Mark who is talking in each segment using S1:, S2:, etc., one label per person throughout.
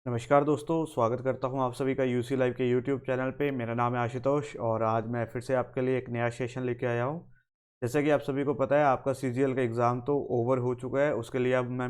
S1: नमस्कार दोस्तों, स्वागत करता हूं आप सभी का यूसी लाइव के यूट्यूब चैनल पे। मेरा नाम है आशुतोष और आज मैं फिर से आपके लिए एक नया सेशन लेके आया हूं। जैसा कि आप सभी को पता है, आपका सीजीएल का एग्ज़ाम तो ओवर हो चुका है। उसके लिए अब मैं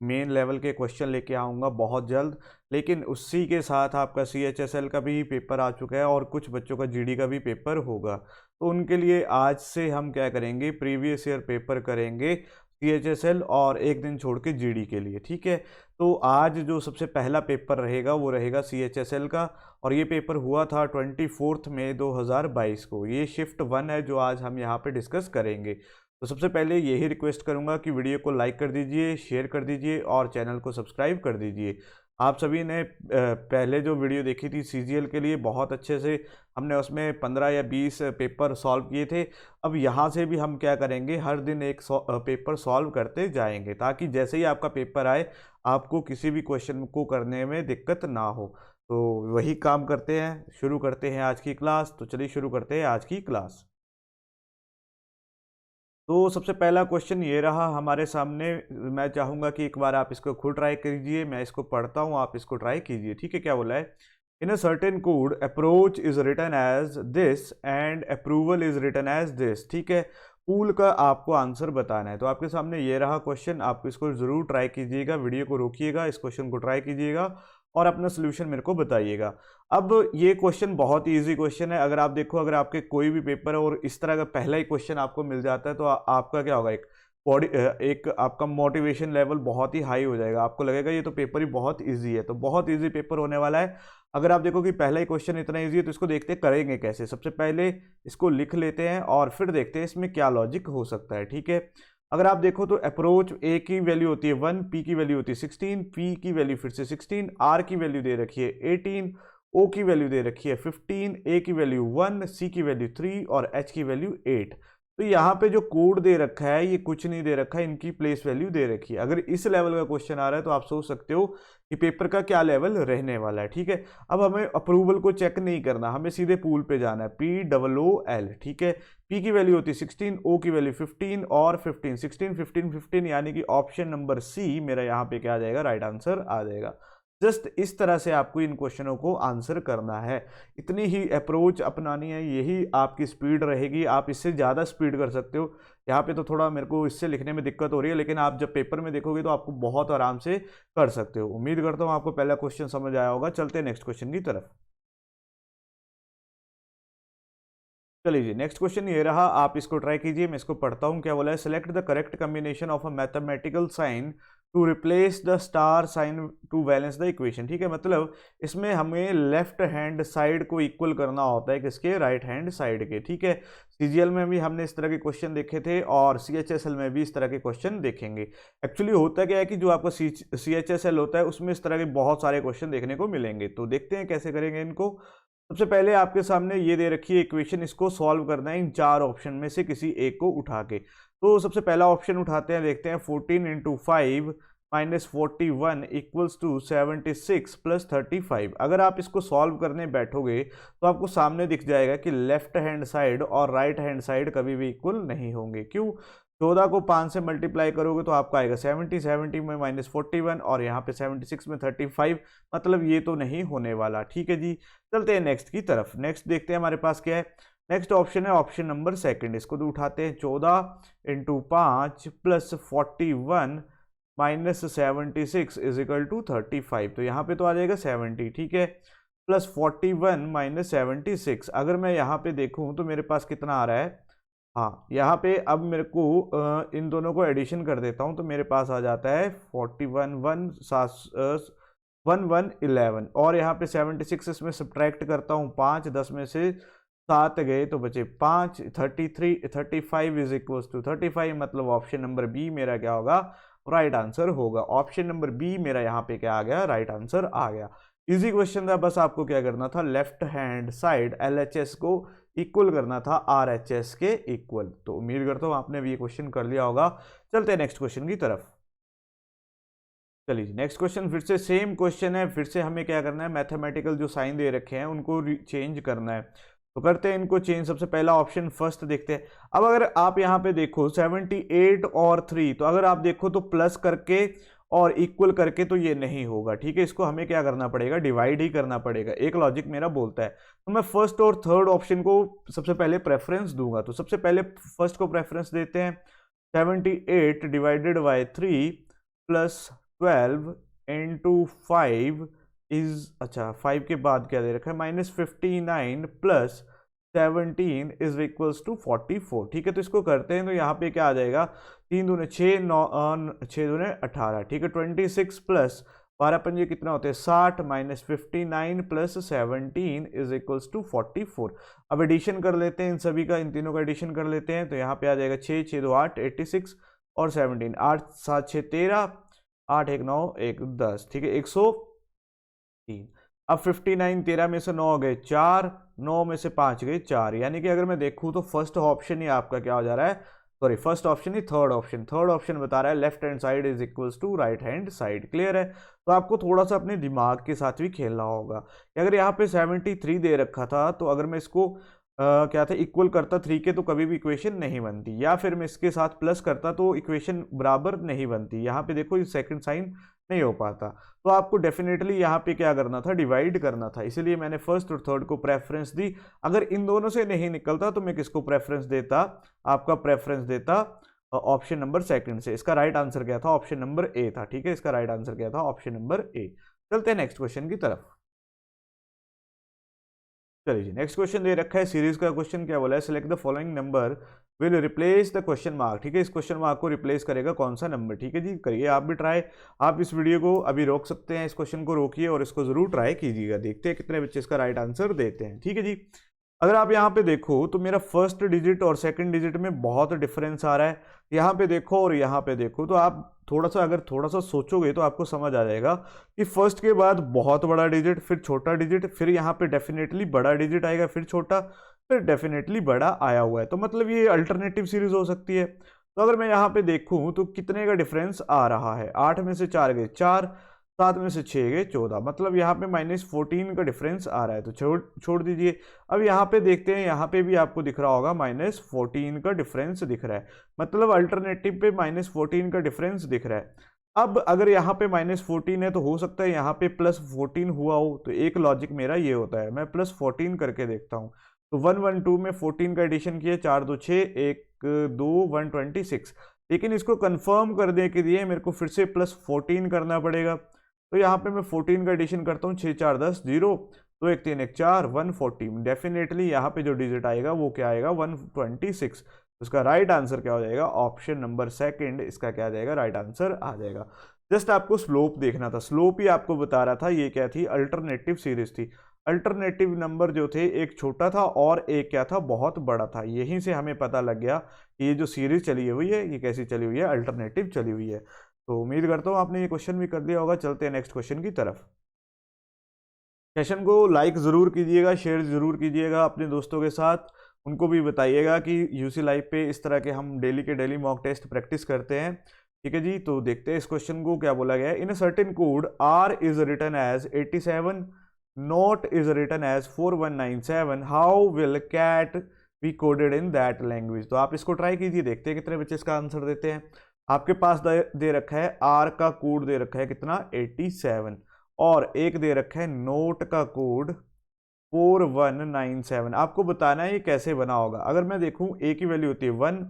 S1: मेन लेवल के क्वेश्चन लेके आऊँगा बहुत जल्द। लेकिन उसी के साथ आपका सीएचएसएल का भी पेपर आ चुका है और कुछ बच्चों का जीडी का भी पेपर होगा। तो उनके लिए आज से हम क्या करेंगे, प्रीवियस ईयर पेपर करेंगे सीएचएसएल और एक दिन छोड़ के जीडी के लिए, ठीक है। तो आज जो सबसे पहला पेपर रहेगा वो रहेगा सीएचएसएल का, और ये पेपर हुआ था 24 मई 2022 को। ये शिफ्ट 1 है जो आज हम यहाँ पे डिस्कस करेंगे। तो सबसे पहले यही रिक्वेस्ट करूँगा कि वीडियो को लाइक कर दीजिए, शेयर कर दीजिए और चैनल को सब्सक्राइब कर दीजिए। आप सभी ने पहले जो वीडियो देखी थी सीजीएल के लिए, बहुत अच्छे से हमने उसमें 15 या 20 पेपर सॉल्व किए थे। अब यहाँ से भी हम क्या करेंगे, हर दिन एक पेपर सॉल्व करते जाएंगे ताकि जैसे ही आपका पेपर आए आपको किसी भी क्वेश्चन को करने में दिक्कत ना हो। तो वही काम करते हैं, शुरू करते हैं आज की क्लास। तो चलिए शुरू करते हैं आज की क्लास। तो सबसे पहला क्वेश्चन ये रहा हमारे सामने। मैं चाहूँगा कि एक बार आप इसको खुद ट्राई कीजिए। मैं इसको पढ़ता हूँ, आप इसको ट्राई कीजिए, ठीक है। क्या बोला है? In a certain code approach is written as this and approval is written as this, ठीक है। पूल का आपको आंसर बताना है। तो आपके सामने ये रहा क्वेश्चन, आप इसको ज़रूर ट्राई कीजिएगा। वीडियो को रोकिएगा, इस क्वेश्चन को ट्राई कीजिएगा और अपना सोल्यूशन मेरे को बताइएगा। अब ये क्वेश्चन बहुत ही ईजी क्वेश्चन है। अगर आप देखो, अगर आपके कोई भी पेपर है और इस तरह का पहला ही क्वेश्चन आपको मिल जाता है तो आपका क्या होगा, एक आपका मोटिवेशन लेवल बहुत ही हाई हो जाएगा। आपको लगेगा ये तो पेपर ही बहुत ईजी है। तो बहुत ईजी पेपर होने वाला है। अगर आप देखो कि पहला ही क्वेश्चन इतना ईजी है तो इसको देखते करेंगे कैसे। सबसे पहले इसको लिख लेते हैं और फिर देखते हैं इसमें क्या लॉजिक हो सकता है, ठीक है। अगर आप देखो तो अप्रोच ए की वैल्यू होती है 1, पी की वैल्यू होती है 16, पी की वैल्यू फिर से 16, आर की वैल्यू दे रखी है 18, ओ की वैल्यू दे रखी है 15, ए की वैल्यू 1, सी की वैल्यू 3 और एच की वैल्यू 8। तो यहाँ पे जो कोड दे रखा है ये कुछ नहीं दे रखा है, इनकी प्लेस वैल्यू दे रखी है। अगर इस लेवल का क्वेश्चन आ रहा है तो आप सोच सकते हो कि पेपर का क्या लेवल रहने वाला है, ठीक है। अब हमें अप्रूवल को चेक नहीं करना, हमें सीधे पूल पे जाना है, POOL, ठीक है। पी की वैल्यू होती है 16, ओ की वैल्यू 15 और 15, 16, 15, 15, यानी कि ऑप्शन नंबर सी मेरा यहाँ पे क्या आ जाएगा, राइट आंसर आ जाएगा। जस्ट इस तरह से आपको इन क्वेश्चनों को आंसर करना है। इतनी ही अप्रोच अपनानी है, यही आपकी स्पीड रहेगी। आप इससे ज़्यादा स्पीड कर सकते हो। यहाँ पे तो थोड़ा मेरे को इससे लिखने में दिक्कत हो रही है, लेकिन आप जब पेपर में देखोगे तो आपको बहुत आराम से कर सकते हो। उम्मीद करता हूँ आपको पहला क्वेश्चन समझ आया होगा। चलते हैं नेक्स्ट क्वेश्चन की तरफ। चलिए जी, नेक्स्ट क्वेश्चन ये रहा, आप इसको ट्राई कीजिए। मैं इसको पढ़ता हूँ। क्या बोला है? Select the correct combination of a mathematical sign to replace the star sign to balance the equation, ठीक है। मतलब इसमें हमें लेफ्ट हैंड साइड को इक्वल करना होता है किसके, राइट हैंड साइड के, ठीक है। सीजीएल में भी हमने इस तरह के क्वेश्चन देखे थे और सीएचएसएल में भी इस तरह के क्वेश्चन देखेंगे। एक्चुअली होता क्या है कि जो आपका सीएचएसएल होता है उसमें इस तरह के बहुत सारे क्वेश्चन देखने को मिलेंगे। तो देखते हैं कैसे करेंगे इनको। सबसे पहले आपके सामने ये दे रखी है इक्वेशन, इसको सॉल्व करना है इन चार ऑप्शन में से किसी एक को उठा के। तो सबसे पहला ऑप्शन उठाते हैं, देखते हैं। 14 into 5 minus 41 equals to 76 plus 35। अगर आप इसको सॉल्व करने बैठोगे तो आपको सामने दिख जाएगा कि लेफ्ट हैंड साइड और राइट हैंड साइड कभी भी इक्वल नहीं होंगे। क्यों? 14 को 5 से मल्टीप्लाई करोगे तो आपका आएगा 70, 70 में माइनस 41 और यहाँ पे 76 में 35। मतलब ये तो नहीं होने वाला, ठीक है जी। चलते हैं नेक्स्ट की तरफ। नेक्स्ट देखते हैं हमारे पास क्या है। नेक्स्ट ऑप्शन है ऑप्शन नंबर सेकंड। इसको तो उठाते हैं। 14 into 5 plus 41 minus 76 is equal to 35। तो यहाँ पे तो आ जाएगा 70, ठीक है, प्लस 41 माइनस 76। अगर मैं यहाँ पे देखूँ तो मेरे पास कितना आ रहा है, हाँ यहाँ पे अब मेरे को इन दोनों को एडिशन कर देता हूँ तो मेरे पास आ जाता है 41 11 और यहाँ पे 76 इसमें सब्ट्रैक्ट करता हूँ 5, 10 में से 7 गए तो बचे 5, 33, 35 इज इक्वल टू 35। मतलब ऑप्शन नंबर बी मेरा क्या होगा, राइट आंसर होगा। ऑप्शन नंबर बी मेरा यहाँ पे क्या आ गया, राइट आंसर आ गया। इजी क्वेश्चन था, बस आपको क्या करना था, लेफ्ट हैंड साइड LHS को इक्वल करना था RHS के इक्वल। तो उम्मीद करता हूँ आपने भी ये क्वेश्चन कर लिया होगा। चलते हैं नेक्स्ट क्वेश्चन की तरफ। चलिए नेक्स्ट क्वेश्चन फिर से सेम क्वेश्चन है। फिर से हमें क्या करना है, मैथमेटिकल जो साइन दे रखे हैं उनको चेंज करना है। तो करते हैं इनको चेंज। सबसे पहला ऑप्शन फर्स्ट देखते हैं। अब अगर आप यहाँ पे देखो 78 और 3, तो अगर आप देखो तो प्लस करके और इक्वल करके तो ये नहीं होगा, ठीक है। इसको हमें क्या करना पड़ेगा, डिवाइड ही करना पड़ेगा। एक लॉजिक मेरा बोलता है, तो मैं फर्स्ट और थर्ड ऑप्शन को सबसे पहले प्रेफरेंस दूंगा। तो सबसे पहले फर्स्ट को प्रेफरेंस देते हैं। 78 divided by 3 plus 12 into 5 is, अच्छा 5 के बाद क्या दे रखा है, -59 प्लस 17 इज इक्वल्स टू 44, ठीक है। तो इसको करते हैं तो यहाँ पे क्या आ जाएगा, 3 दूने 6, 6 दूने 18, ठीक है। 26 प्लस 12 पंजे कितना होते हैं 60, -59 प्लस 17 इज इक्वल्स टू 44। अब एडिशन कर लेते हैं इन सभी का, इन तीनों का एडिशन कर लेते हैं। तो यहाँ पे आ जाएगा 6 6 2 8, 86 और 17, 8 7 6 13, 8 1 9 1 10, ठीक है, 103। अब 59, 13 में से 9 गए 4, 9 में से 5 गए 4, यानी कि अगर मैं देखूं तो फर्स्ट ऑप्शन ही आपका क्या हो जा रहा है, सॉरी फर्स्ट ऑप्शन ही थर्ड ऑप्शन बता रहा है left hand side is equals to right hand side. Clear है। तो आपको थोड़ा सा अपने दिमाग के साथ भी खेलना होगा कि अगर यहाँ पे 73 दे रखा था, तो अगर मैं इसको क्या था इक्वल करता 3 के, तो कभी भी इक्वेशन नहीं बनती, या फिर मैं इसके साथ प्लस करता तो इक्वेशन बराबर नहीं बनती। यहाँ पे देखो ये सेकंड साइन नहीं हो पाता, तो आपको डेफिनेटली यहाँ पे क्या करना था, डिवाइड करना था। इसीलिए मैंने फर्स्ट और थर्ड को प्रेफरेंस दी। अगर इन दोनों से नहीं निकलता तो मैं किसको प्रेफरेंस देता, आपका प्रेफरेंस देता ऑप्शन नंबर सेकंड से। इसका राइट आंसर क्या था, ऑप्शन नंबर ए था, ठीक है। इसका राइट आंसर क्या था, ऑप्शन नंबर ए। चलते हैं नेक्स्ट क्वेश्चन की तरफ। चलिए जी, नेक्स्ट क्वेश्चन दे रखा है सीरीज का क्वेश्चन, क्या बोला है, select the following number will replace the question mark, ठीक है। इस क्वेश्चन मार्क को रिप्लेस करेगा कौन सा नंबर, ठीक है जी। करिए आप भी ट्राई, आप इस वीडियो को अभी रोक सकते हैं, इस क्वेश्चन को रोकिए और इसको जरूर ट्राई कीजिएगा। देखते हैं कितने बच्चे इसका राइट आंसर देते हैं, ठीक है जी। अगर आप यहाँ पे देखो तो मेरा फर्स्ट डिजिट और सेकंड डिजिट में बहुत डिफरेंस आ रहा है। यहाँ पे देखो और यहाँ पे देखो, तो आप अगर थोड़ा सा सोचोगे तो आपको समझ आ जाएगा कि फर्स्ट के बाद बहुत बड़ा डिजिट, फिर छोटा डिजिट, फिर यहाँ पे डेफिनेटली बड़ा डिजिट आएगा, फिर छोटा, फिर डेफिनेटली बड़ा आया हुआ है। तो मतलब ये अल्टरनेटिव सीरीज हो सकती है। तो अगर मैं यहाँ पे देखूं तो कितने का डिफरेंस आ रहा है, 8 में से 4 गए 4, 7 में से 6 गए 14, मतलब यहाँ पे -14 का डिफरेंस आ रहा है। तो छोड़ दीजिए। अब यहाँ पे देखते हैं, यहाँ पे भी आपको दिख रहा होगा -14 का डिफरेंस दिख रहा है, मतलब अल्टरनेटिव पे -14 का डिफरेंस दिख रहा है। अब अगर यहाँ पे -14 है तो हो सकता है यहाँ पे +14 हुआ हो। तो एक लॉजिक मेरा ये होता है, मैं +14 करके देखता हूँ। तो 112 में 14 का एडिशन किया, 4 2 6, 1 2 126, लेकिन इसको कंफर्म करने के लिए मेरे को फिर से +14 करना पड़ेगा। तो यहाँ पे मैं 14 का एडिशन करता हूँ, 6 4 10 0, 2 1 3 1 4, 140। डेफिनेटली यहाँ पे जो डिजिट आएगा वो क्या आएगा, 126। उसका राइट आंसर क्या हो जाएगा, ऑप्शन नंबर सेकंड इसका क्या आ जाएगा, राइट आंसर आ जाएगा। जस्ट आपको स्लोप देखना था, स्लोप ही आपको बता रहा था। ये क्या थी, अल्टरनेटिव सीरीज थी। अल्टरनेटिव नंबर जो थे, एक छोटा था और एक क्या था, बहुत बड़ा था। यहीं से हमें पता लग गया कि ये जो सीरीज चली हुई है ये कैसी चली हुई है, अल्टरनेटिव चली हुई है। तो उम्मीद करता हूँ आपने ये क्वेश्चन भी कर दिया होगा। चलते हैं नेक्स्ट क्वेश्चन की तरफ। सेशन को लाइक ज़रूर कीजिएगा, शेयर ज़रूर कीजिएगा अपने दोस्तों के साथ, उनको भी बताइएगा कि यूसी लाइव पे इस तरह के हम डेली के डेली मॉक टेस्ट प्रैक्टिस करते हैं, ठीक है जी। तो देखते हैं इस क्वेश्चन को क्या बोला गया है। In a certain code are is written as 87, note is written as 4197, how will cat be coded in that language. तो आप इसको ट्राई कीजिए, देखते हैं कितने बच्चे इसका आंसर देते हैं। आपके पास दे रखा है आर का कोड दे रखा है कितना, 87, और एक दे रखा है नोट का कोड 4197। आपको बताना है ये कैसे बना होगा। अगर मैं देखूं ए की वैल्यू होती है 1,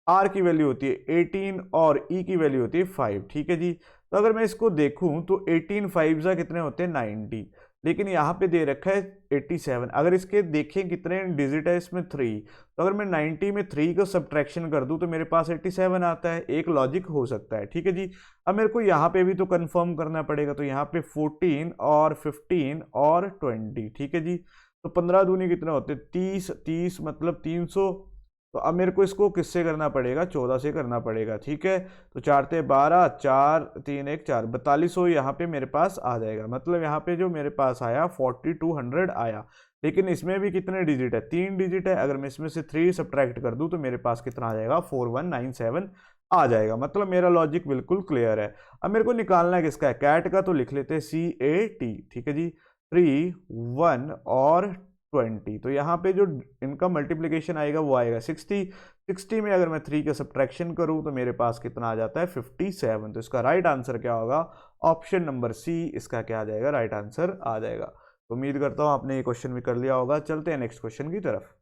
S1: आर की वैल्यू होती है 18 और ई की वैल्यू होती है 5, ठीक है जी। तो अगर मैं इसको देखूं तो 18 5 कितने होते हैं 90, लेकिन यहाँ पे दे रखा है 87। अगर इसके देखें कितने डिजिट है इसमें 3, तो अगर मैं 90 में 3 को सब्ट्रैक्शन कर दूं तो मेरे पास 87 आता है। एक लॉजिक हो सकता है, ठीक है जी। अब मेरे को यहाँ पे भी तो कंफर्म करना पड़ेगा, तो यहाँ पे 14 और 15 और 20, ठीक है जी। तो 15 दूनी कितने होते हैं 30, 30 मतलब 300। तो अब मेरे को इसको किससे करना पड़ेगा, 14 से करना पड़ेगा, ठीक है। तो 4 × 12, 4 3 1 4, 4200 यहाँ पे मेरे पास आ जाएगा। मतलब यहाँ पे जो मेरे पास आया 4200 आया, लेकिन इसमें भी कितने डिजिट है, 3 डिजिट है। अगर मैं इसमें से 3 सब्ट्रैक्ट कर दूं तो मेरे पास कितना आ जाएगा, 4197 आ जाएगा। मतलब मेरा लॉजिक बिल्कुल क्लियर है। अब मेरे को निकालना है किसका है, कैट का, तो लिख लेते हैं CAT, ठीक है जी। 3 1 और 20। तो यहाँ पे जो इनका मल्टीप्लिकेशन आएगा वो आएगा 60 में अगर मैं 3 का सब्ट्रैक्शन करूँ तो मेरे पास कितना आ जाता है 57। तो इसका राइट आंसर क्या होगा, ऑप्शन नंबर सी इसका क्या आ जाएगा, राइट आंसर आ जाएगा। तो उम्मीद करता हूँ आपने ये क्वेश्चन भी कर लिया होगा। चलते हैं नेक्स्ट क्वेश्चन की तरफ।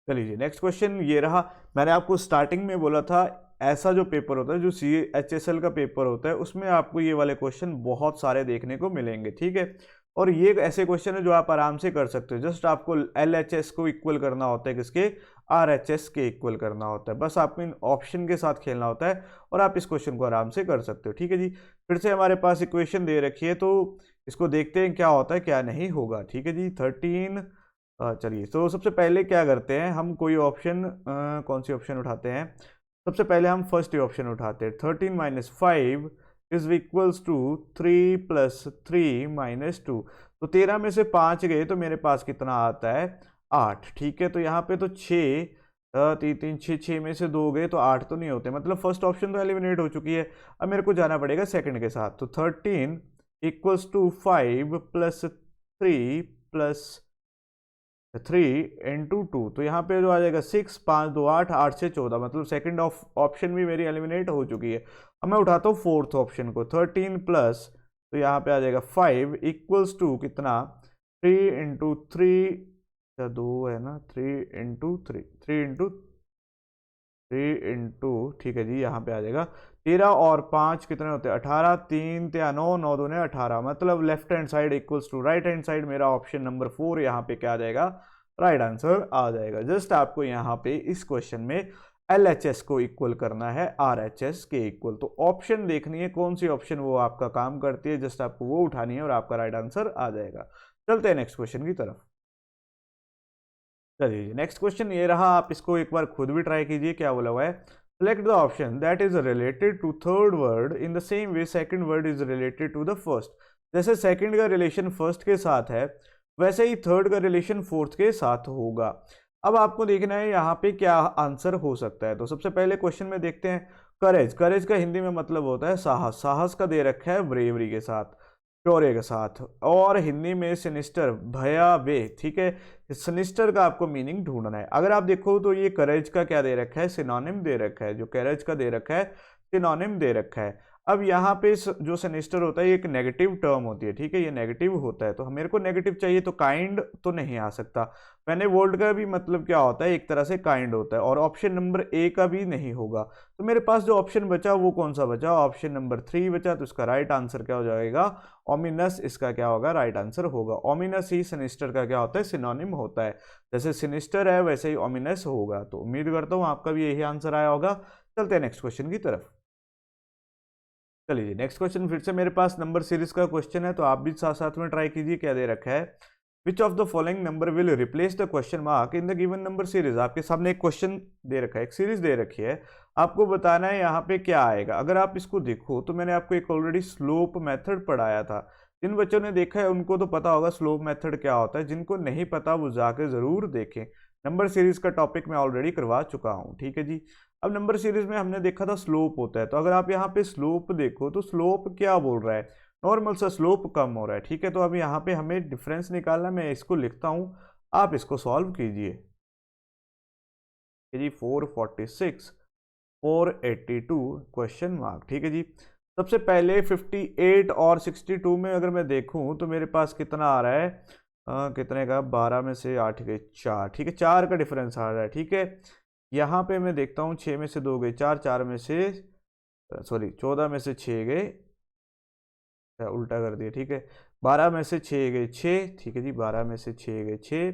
S1: चलिए नेक्स्ट क्वेश्चन ये रहा। मैंने आपको स्टार्टिंग में बोला था ऐसा जो पेपर होता है, जो CHSL का पेपर होता है, उसमें आपको ये वाले क्वेश्चन बहुत सारे देखने को मिलेंगे, ठीक है। और ये ऐसे क्वेश्चन है जो आप आराम से कर सकते हो। जस्ट आपको LHS को इक्वल करना होता है, किसके, RHS के इक्वल करना होता है। बस आपको इन ऑप्शन के साथ खेलना होता है और आप इस क्वेश्चन को आराम से कर सकते हो, ठीक है जी। फिर से हमारे पास इक्वेशन दे रखी है, तो इसको देखते हैं क्या होता है क्या नहीं होगा, ठीक है जी। 13 चलिए तो सबसे पहले क्या करते हैं हम, कोई ऑप्शन कौन सी ऑप्शन उठाते हैं। सबसे पहले हम फर्स्ट ऑप्शन उठाते हैं। 13 - 5 इज इक्वल्स टू 3 + 3 - 2। तो 13 में से 5 गए तो मेरे पास कितना आता है, 8, ठीक है। तो यहाँ पे तो 6 3 3 6 6 में से 2 गए तो 8 तो नहीं होते, मतलब फर्स्ट ऑप्शन तो एलिमिनेट हो चुकी है। अब मेरे को जाना पड़ेगा सेकंड के साथ। तो 13 = 5 + 3 + 3 × 2। तो यहाँ पे जो आ जाएगा 6 5 2 8 8 से 14, मतलब सेकंड ऑप्शन भी मेरी एलिमिनेट हो चुकी है। अब मैं उठाता हूँ फोर्थ ऑप्शन को। 13 प्लस, तो यहाँ पे आ जाएगा 5 = कितना, 3 × 3 या 2 है ना, 3 × 3 3 × 3 ठीक है जी। यहाँ पे आ जाएगा 13 और 5 कितने होते हैं, 18, 3 × 9 9 2 18, मतलब left hand side equals to right hand side. मेरा ऑप्शन नंबर 4 यहाँ पे क्या आ जाएगा, राइट आंसर आ जाएगा। जस्ट आपको यहाँ पे इस क्वेश्चन में LHS को इक्वल करना है RHS के इक्वल। तो ऑप्शन देखनी है कौन सी ऑप्शन वो आपका काम करती है, जस्ट आपको वो उठानी है और आपका राइट आंसर आ जाएगा। चलते हैं नेक्स्ट क्वेश्चन की तरफ। चलिए नेक्स्ट क्वेश्चन ये रहा, आप इसको एक बार खुद भी ट्राई कीजिए। क्या बोला हुआ है, select the option that is related to third word in the same way second word is related to the first. जैसे सेकंड का रिलेशन फर्स्ट के साथ है, वैसे ही थर्ड का रिलेशन फोर्थ के साथ होगा। अब आपको देखना है यहाँ पे क्या आंसर हो सकता है। तो सबसे पहले क्वेश्चन में देखते हैं, करेज। करेज का हिंदी में मतलब होता है साहस। साहस का दे रखा है ब्रेवरी के साथ, शौर्य के साथ। और हिंदी में सिनिस्टर, भयावह, ठीक है। सिनिस्टर का आपको मीनिंग ढूंढना है। अगर आप देखो तो ये करेज का क्या दे रखा है, सिनोनिम दे रखा है। जो करेज का दे रखा है सिनोनिम दे रखा है। अब यहाँ पे जो सिनिस्टर होता है ये एक नेगेटिव टर्म होती है, ठीक है, ये नेगेटिव होता है। तो मेरे को नेगेटिव चाहिए, तो काइंड तो नहीं आ सकता। मैंने वर्ल्ड का भी मतलब क्या होता है, एक तरह से काइंड होता है। और ऑप्शन नंबर ए का भी नहीं होगा। तो मेरे पास जो ऑप्शन बचा वो कौन सा बचा, ऑप्शन नंबर 3 बचा। तो इसका राइट आंसर क्या हो जाएगा, ओमिनस इसका क्या होगा, राइट आंसर होगा। ओमिनस ही सिनिस्टर का क्या होता है, सिनोनिम होता है। जैसे सिनिस्टर है वैसे ही ओमिनस होगा। तो उम्मीद करता हूँ आपका भी यही आंसर आया होगा। चलते हैं नेक्स्ट क्वेश्चन की तरफ। चलिए नेक्स्ट क्वेश्चन फिर से मेरे पास नंबर सीरीज का क्वेश्चन है, तो आप भी साथ साथ में ट्राई कीजिए। क्या दे रखा है, which of the following number will replace the question mark in the given number series. आपके सामने एक क्वेश्चन दे रखा है, एक सीरीज दे रखी है, आपको बताना है यहाँ पे क्या आएगा। अगर आप इसको देखो तो मैंने आपको एक ऑलरेडी स्लोप मेथड पढ़ाया था। जिन बच्चों ने देखा है उनको तो पता होगा स्लोप मेथड क्या होता है, जिनको नहीं पता वो जाके जरूर देखें। नंबर सीरीज का टॉपिक मैं ऑलरेडी करवा चुका हूँ, ठीक है जी। अब नंबर सीरीज में हमने देखा था स्लोप होता है। तो अगर आप यहाँ पे स्लोप देखो तो स्लोप क्या बोल रहा है, नॉर्मल सा स्लोप कम हो रहा है, ठीक है। तो अब यहाँ पे हमें डिफरेंस निकालना, मैं इसको लिखता हूँ, आप इसको सॉल्व कीजिए जी। 446 482 क्वेश्चन मार्क, ठीक है जी। सबसे पहले 58 और 62 में अगर मैं देखूं तो मेरे पास कितना आ रहा है, कितने का, 12 में से 8 गए 4, ठीक है, 4 का डिफरेंस आ रहा है, ठीक है। यहाँ पे मैं देखता हूँ 6 में से 2 गए 4, 4 में से सॉरी 14 में से 6 गए, उल्टा कर दिया, ठीक है। 12 में से 6 गए 6, ठीक है जी। 12 में से 6 गए 6,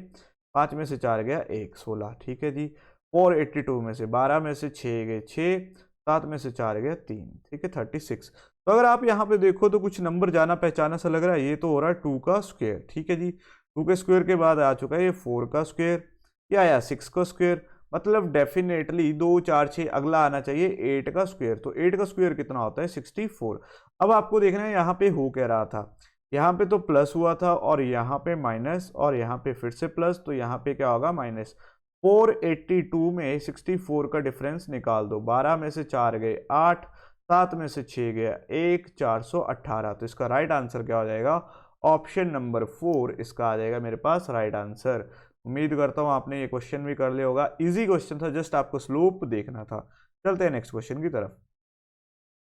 S1: 5 में से 4 गया 1, 16, ठीक है जी। 482 में से 12 में से 6 गए 6, 7 में से 4 गया 3, ठीक है, 36। तो अगर आप यहाँ पे देखो तो कुछ नंबर जाना पहचाना सा लग रहा है। ये तो हो रहा है 2 का स्क्वायर, ठीक है जी। 2 के स्क्वायर के बाद आ चुका है ये 4 का स्क्वायर, ये आया 6 का स्क्वायर, मतलब डेफिनेटली 2 4 6 अगला आना चाहिए 8 का स्क्वायर। तो 8 का स्क्वायर कितना होता है, 64। अब आपको देखना है यहाँ पे हो क्या रहा था, यहाँ पे तो प्लस हुआ था और यहाँ पे माइनस और यहाँ पे फिर से प्लस, तो यहाँ पे क्या होगा, माइनस। 482 में 64 का डिफरेंस निकाल दो। 12 में से 4 गए 8, 7 में से 6 गया 1, 418। तो इसका राइट आंसर क्या हो जाएगा, ऑप्शन नंबर 4 इसका आ जाएगा मेरे पास राइट आंसर। उम्मीद करता हूँ आपने ये क्वेश्चन भी कर लिया होगा, इजी क्वेश्चन था, जस्ट आपको स्लोप देखना था। चलते हैं नेक्स्ट क्वेश्चन की तरफ।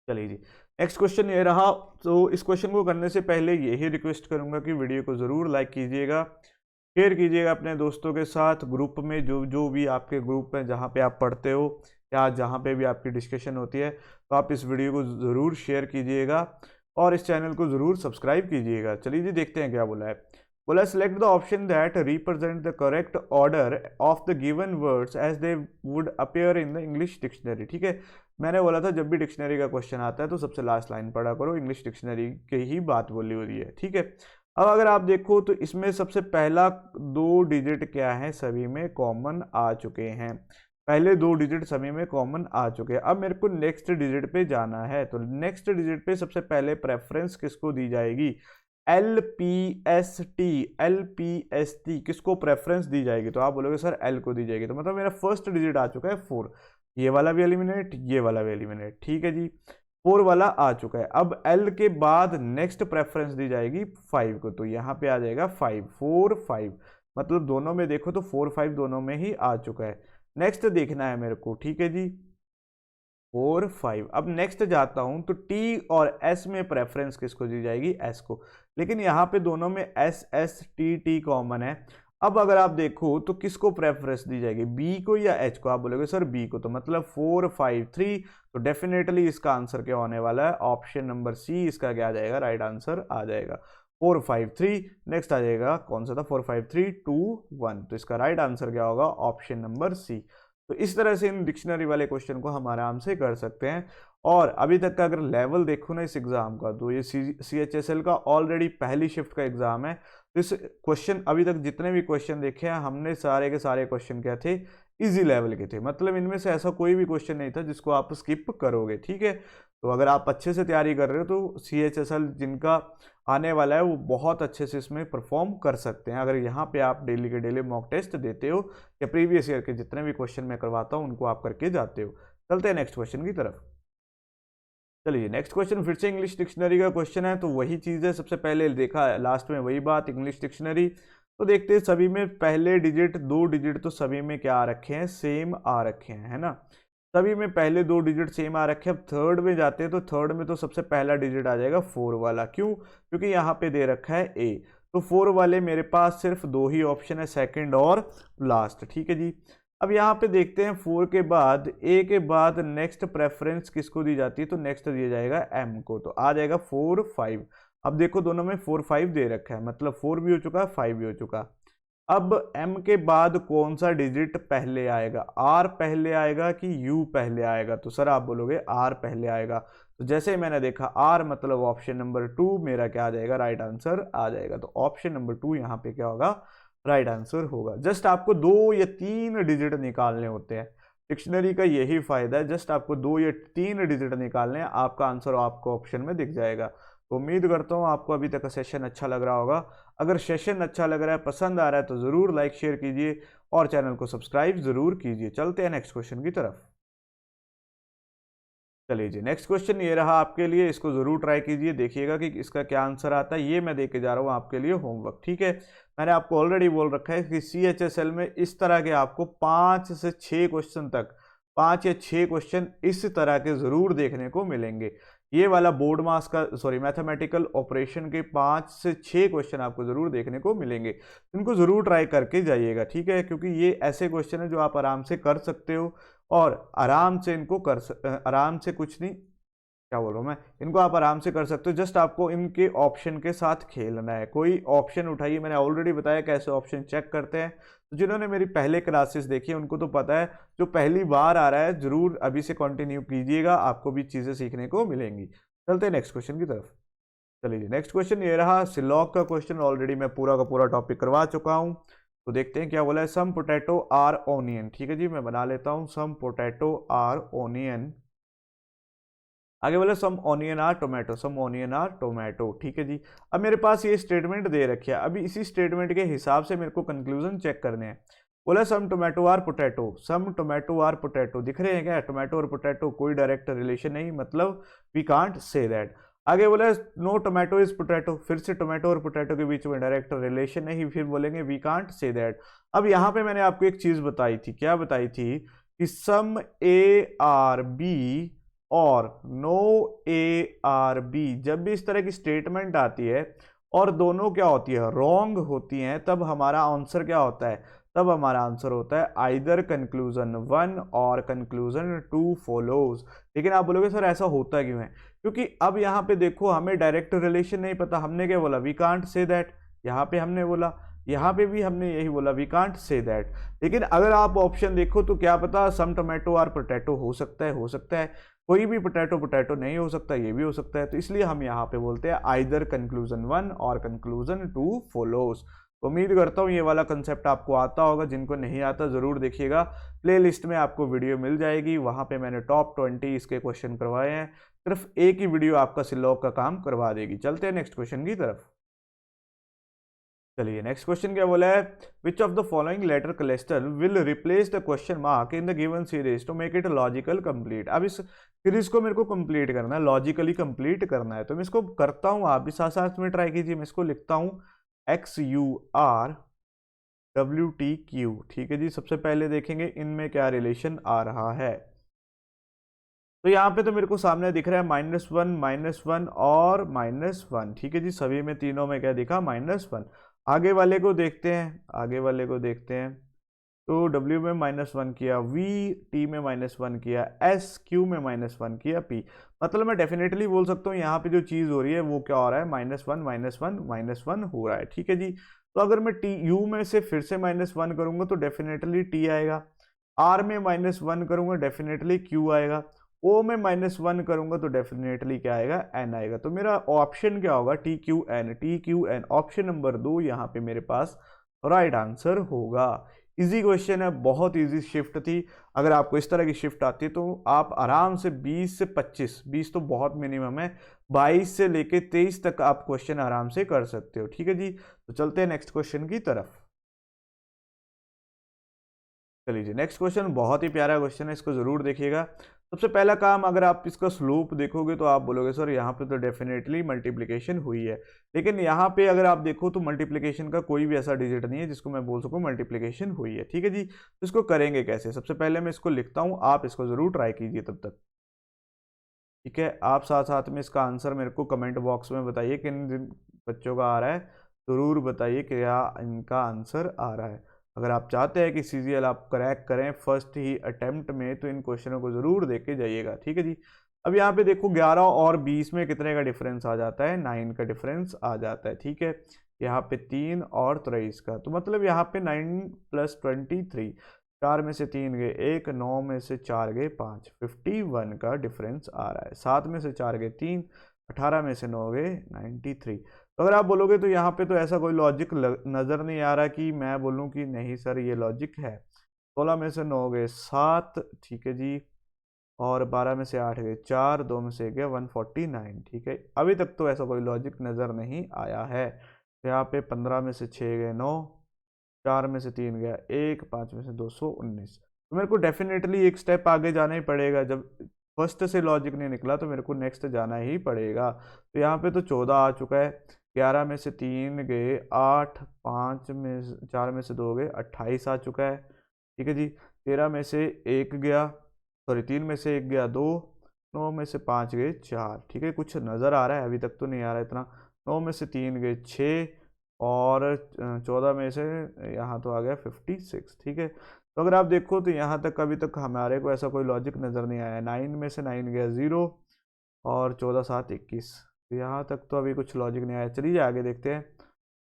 S1: चलिए जी, नेक्स्ट क्वेश्चन ये रहा। तो इस क्वेश्चन को करने से पहले यही रिक्वेस्ट करूंगा कि वीडियो को ज़रूर लाइक कीजिएगा, शेयर कीजिएगा अपने दोस्तों के साथ, ग्रुप में जो जो भी आपके ग्रुप में जहाँ पे आप पढ़ते हो या जहाँ पे भी आपकी डिस्कशन होती है, तो आप इस वीडियो को ज़रूर शेयर कीजिएगा और इस चैनल को ज़रूर सब्सक्राइब कीजिएगा। चलिए जी, देखते हैं क्या बोला है। बोला select the option that represent the correct order of the given words as they would appear in the English dictionary. ठीक है, मैंने बोला था जब भी डिक्शनरी का क्वेश्चन आता है तो सबसे लास्ट लाइन पढ़ा करो, इंग्लिश डिक्शनरी की ही बात बोली हो रही है। ठीक है, अब अगर आप देखो तो इसमें सबसे पहला 2 डिजिट क्या है, सभी में कॉमन आ चुके हैं। पहले 2 डिजिट सभी में कॉमन आ चुके हैं। अब मेरे को नेक्स्ट डिजिट पे जाना है, तो नेक्स्ट डिजिट पे सबसे पहले प्रेफरेंस किसको दी जाएगी, LPST। LPST किसको प्रेफरेंस दी जाएगी, तो आप बोलोगे सर L को दी जाएगी, तो मतलब मेरा फर्स्ट डिजिट आ चुका है 4, ये वाला भी एलिमिनेट, ये वाला भी एलिमिनेट। ठीक है जी, 4 वाला आ चुका है। अब L के बाद नेक्स्ट प्रेफरेंस दी जाएगी 5 को, तो यहाँ पे आ जाएगा 5, 4 5, मतलब दोनों में देखो तो 4 5 दोनों में ही आ चुका है। नेक्स्ट देखना है मेरे को, ठीक है जी, 4 5। अब नेक्स्ट जाता हूं तो T और S में प्रेफरेंस किसको दी जाएगी, S को, लेकिन यहाँ पे दोनों में S S T T common है। अब अगर आप देखो तो किसको प्रेफरेंस दी जाएगी, B को या H को, आप बोलोगे सर B को, तो मतलब 4 5 3, तो डेफिनेटली इसका आंसर क्या होने वाला है, ऑप्शन नंबर C इसका क्या आ जाएगा, राइट आंसर आ जाएगा 4 5 3। नेक्स्ट आ जाएगा कौन सा था, 4 5 3 2 1, तो इसका राइट आंसर क्या होगा, ऑप्शन नंबर C। तो इस तरह से इन डिक्शनरी वाले क्वेश्चन को हम आराम से कर सकते हैं। और अभी तक का अगर लेवल देखो ना इस एग्जाम का, तो ये CHSL का ऑलरेडी पहली शिफ्ट का एग्जाम है। तो इस क्वेश्चन अभी तक जितने भी क्वेश्चन देखे हैं हमने, सारे के सारे क्वेश्चन क्या थे, इजी लेवल के थे। मतलब इनमें से ऐसा कोई भी क्वेश्चन नहीं था जिसको आप स्किप करोगे। ठीक है, तो अगर आप अच्छे से तैयारी कर रहे हो तो CHSL जिनका आने वाला है वो बहुत अच्छे से इसमें परफॉर्म कर सकते हैं, अगर यहाँ पे आप डेली के डेली मॉक टेस्ट देते हो या प्रीवियस ईयर के जितने भी क्वेश्चन मैं करवाता हूँ उनको आप करके जाते हो। चलते हैं नेक्स्ट क्वेश्चन की तरफ। चलिए, नेक्स्ट क्वेश्चन फिर से इंग्लिश डिक्शनरी का क्वेश्चन है, तो वही चीज़ है, सबसे पहले देखा लास्ट में वही बात, इंग्लिश डिक्शनरी। तो देखते हैं सभी में पहले डिजिट 2 डिजिट तो सभी में क्या आ रखे हैं, सेम आ रखे हैं, है ना, सभी में पहले 2 डिजिट सेम आ रखे हैं। अब थर्ड में जाते हैं तो थर्ड में तो सबसे पहला डिजिट आ जाएगा 4 वाला, क्यों, क्योंकि यहाँ पे दे रखा है A, तो 4 वाले मेरे पास सिर्फ 2 ही ऑप्शन है, सेकंड और लास्ट। ठीक है जी, अब यहाँ पे देखते हैं 4 के बाद A के बाद नेक्स्ट प्रेफरेंस किसको दी जाती है, तो नेक्स्ट दिया जाएगा M को, तो आ जाएगा 4 5। अब देखो दोनों में 4 5 दे रखा है, मतलब 4 भी हो चुका, 5 भी हो चुका। अब M के बाद कौन सा डिजिट पहले आएगा, R पहले आएगा कि U पहले आएगा, तो सर आप बोलोगे R पहले आएगा। तो जैसे ही मैंने देखा R मतलब ऑप्शन नंबर 2 मेरा क्या आ जाएगा, राइट आंसर आ जाएगा। तो ऑप्शन नंबर 2 यहाँ पे क्या होगा, राइट आंसर होगा। जस्ट आपको 2 या 3 डिजिट निकालने होते हैं, डिक्शनरी का यही फायदा है, जस्ट आपको 2 या 3 डिजिट निकालने हैं, आपका आंसर आपको ऑप्शन में दिख जाएगा। तो उम्मीद करता हूँ आपको अभी तक का सेशन अच्छा लग रहा होगा। अगर सेशन अच्छा लग रहा है, पसंद आ रहा है, तो ज़रूर लाइक शेयर कीजिए और चैनल को सब्सक्राइब ज़रूर कीजिए। चलते हैं नेक्स्ट क्वेश्चन की तरफ। चलिए जी, नेक्स्ट क्वेश्चन ये रहा आपके लिए, इसको ज़रूर ट्राई कीजिए, देखिएगा कि इसका क्या आंसर आता है। ये मैं देके जा रहा हूँ आपके लिए होमवर्क। ठीक है, मैंने आपको ऑलरेडी बोल रखा है कि CHSL में इस तरह के आपको 5 से 6 क्वेश्चन तक, 5 या 6 क्वेश्चन इस तरह के ज़रूर देखने को मिलेंगे। ये वाला बोर्ड मास का मैथमेटिकल ऑपरेशन के 5 से 6 क्वेश्चन आपको ज़रूर देखने को मिलेंगे, इनको ज़रूर ट्राई करके जाइएगा। ठीक है, क्योंकि ये ऐसे क्वेश्चन है जो आप आराम से कर सकते हो और आराम से इनको आराम से कुछ नहीं, क्या बोल रहा हूँ मैं, इनको आप आराम से कर सकते हो। जस्ट आपको इनके ऑप्शन के साथ खेलना है। कोई ऑप्शन उठाइए, मैंने ऑलरेडी बताया कैसे ऑप्शन चेक करते हैं, तो जिन्होंने मेरी पहले क्लासेस देखी है उनको तो पता है, जो पहली बार आ रहा है जरूर अभी से कंटिन्यू कीजिएगा, आपको भी चीज़ें सीखने को मिलेंगी। चलते हैं नेक्स्ट क्वेश्चन की तरफ। चलिए, नेक्स्ट क्वेश्चन ये रहा, सिलॉग का क्वेश्चन, ऑलरेडी मैं पूरा का पूरा टॉपिक करवा चुका हूँ। तो देखते हैं क्या बोला है, सम पोटैटो आर ओनियन। ठीक है जी, मैं बना लेता हूँ, सम पोटैटो आर ओनियन। आगे बोला some onion are tomato, some onion are tomato. ठीक है जी, अब मेरे पास ये स्टेटमेंट दे रखी है, अभी इसी स्टेटमेंट के हिसाब से मेरे को कंक्लूजन चेक करने हैं। बोला some tomato are potato, some tomato are potato, दिख रहे हैं क्या, टोमेटो और पोटैटो कोई डायरेक्ट रिलेशन नहीं, मतलब वी कांट से दैट। आगे बोला है नो टोमेटो इज पोटैटो, फिर से टोमेटो और पोटैटो के बीच में डायरेक्ट रिलेशन नहीं, फिर बोलेंगे वी कांट से दैट। अब यहाँ पे मैंने आपको एक चीज बताई थी, क्या बताई थी कि सम ए आर बी और नो ए आर बी, जब भी इस तरह की स्टेटमेंट आती है और दोनों क्या होती है, रॉन्ग होती हैं, तब हमारा आंसर क्या होता है, तब हमारा आंसर होता है आइदर कंक्लूजन 1 और कंक्लूजन 2 फॉलोज। लेकिन आप बोलोगे सर ऐसा होता क्यों है, क्योंकि अब यहाँ पे देखो हमें डायरेक्ट रिलेशन नहीं पता, हमने क्या बोला, वी कांट से दैट। यहाँ पे हमने बोला, यहाँ पे भी हमने यही बोला, वी कांट से दैट। लेकिन अगर आप ऑप्शन देखो तो क्या पता सम टोमेटो और पोटैटो हो सकता है, हो सकता है कोई भी पोटैटो पोटैटो नहीं हो सकता, ये भी हो सकता है। तो इसलिए हम यहाँ पे बोलते हैं आइदर कंक्लूजन 1 और कंक्लूजन 2 फॉलोज। उम्मीद करता हूँ ये वाला कंसेप्ट आपको आता होगा, जिनको नहीं आता जरूर देखिएगा, प्लेलिस्ट में आपको वीडियो मिल जाएगी, वहां पे मैंने टॉप 20 इसके क्वेश्चन करवाए हैं, सिर्फ एक ही वीडियो आपका सिलॉग का काम करवा देगी। चलते हैं नेक्स्ट क्वेश्चन की तरफ। चलिए नेक्स्ट क्वेश्चन क्या बोला है, which of the following letter cluster will replace the question mark in the given series to make it logical complete. अब इस सीरीज को मेरे को कंप्लीट करना है, लॉजिकली कंप्लीट करना है, तो मैं इसको करता हूं, आप भी साथ साथ में ट्राई कीजिए। मैं इसको लिखता हूं XURWTQ, ठीक है जी। सबसे पहले देखेंगे इनमें क्या रिलेशन आ रहा है, तो यहाँ पे तो मेरे को सामने दिख रहा है -1 और -1, ठीक है जी। सभी में तीनों में क्या दिखा, -1। आगे वाले को देखते हैं, आगे वाले को देखते हैं, तो W में -1 किया, V T में -1 किया, S Q में -1 किया, P। मतलब मैं डेफिनेटली बोल सकता हूँ यहाँ पे जो चीज़ हो रही है वो क्या हो रहा है, -1 हो रहा है, ठीक है जी। तो अगर मैं T U में से फिर से -1 करूंगा तो डेफिनेटली T आएगा, R में -1 करूंगा डेफिनेटली Q आएगा, O में -1 करूंगा तो डेफिनेटली क्या आएगा, N आएगा। तो मेरा ऑप्शन क्या होगा, TQN ऑप्शन नंबर 2 यहाँ पे मेरे पास राइट आंसर होगा। इजी क्वेश्चन है, बहुत इजी शिफ्ट थी। अगर आपको इस तरह की शिफ्ट आती है तो आप आराम से 20 से 25, 20 तो बहुत मिनिमम है, 22 से लेके 23 तक आप क्वेश्चन आराम से कर सकते हो, ठीक है जी। तो चलते हैं नेक्स्ट क्वेश्चन की तरफ। चलिए जी नेक्स्ट क्वेश्चन बहुत ही प्यारा क्वेश्चन है, इसको जरूर देखिएगा। सबसे पहला काम, अगर आप इसका स्लोप देखोगे तो आप बोलोगे सर यहाँ पे तो डेफिनेटली मल्टीप्लिकेशन हुई है, लेकिन यहाँ पे अगर आप देखो तो मल्टीप्लिकेशन का कोई भी ऐसा डिजिट नहीं है जिसको मैं बोल सकूँ मल्टीप्लिकेशन हुई है, ठीक है जी। तो इसको करेंगे कैसे, सबसे पहले मैं इसको लिखता हूँ, आप इसको जरूर ट्राई कीजिए तब तक, ठीक है। आप साथ साथ में इसका आंसर मेरे को कमेंट बॉक्स में बताइए किन जिन बच्चों का आ रहा है, जरूर बताइए क्या इनका आंसर आ रहा है। अगर आप चाहते हैं कि CGL आप क्रैक करें फर्स्ट ही अटेम्प्ट में तो इन क्वेश्चनों को जरूर देख के जाइएगा, ठीक है जी। अब यहाँ पे देखो 11 और 20 में कितने का डिफरेंस आ जाता है, 9 का डिफरेंस आ जाता है, ठीक है। यहाँ पे 3 और 23 का, तो मतलब यहाँ पे 9 + 23, 4 में से 3 गए 1, 9 में से 4 गए 5, 51 का डिफरेंस आ रहा है। 7 में से 4 गए 3, 18 में से 9 गए 93। तो अगर आप बोलोगे तो यहाँ पे तो ऐसा कोई लॉजिक नज़र नहीं आ रहा कि मैं बोलूँ कि नहीं सर ये लॉजिक है। 16 में से 9 गए 7, ठीक है जी, और 12 में से 8 गए 4, 2 में से 1 गया 149, ठीक है। अभी तक तो ऐसा कोई लॉजिक नज़र नहीं आया है। तो यहाँ पे 15 में से 6 गए 9, 4 में से 3 गया 1, 5 में से 219। तो मेरे को डेफिनेटली एक स्टेप आगे जाना ही पड़ेगा, जब फर्स्ट से लॉजिक नहीं निकला तो मेरे को नेक्स्ट जाना ही पड़ेगा। तो यहाँ पे तो 14 आ चुका है, 11 में से 3 गए 8, 5 में 4 में से 2 गए 28 आ चुका है, ठीक है जी। 13 में से 1 गया, सॉरी 3 में से 1 गया 2, 9 में से 5 गए 4, ठीक है। कुछ नज़र आ रहा है, अभी तक तो नहीं आ रहा है इतना। 9 में से 3 गए 6, और 14 में से यहाँ तो आ गया 56, ठीक है। तो अगर आप देखो तो यहाँ तक अभी तक हमारे को ऐसा कोई लॉजिक नज़र नहीं आया। 9 में से 9 गया 0, और 14 7 21, तो यहाँ तक तो अभी कुछ लॉजिक नहीं आया। चलिए आगे देखते हैं।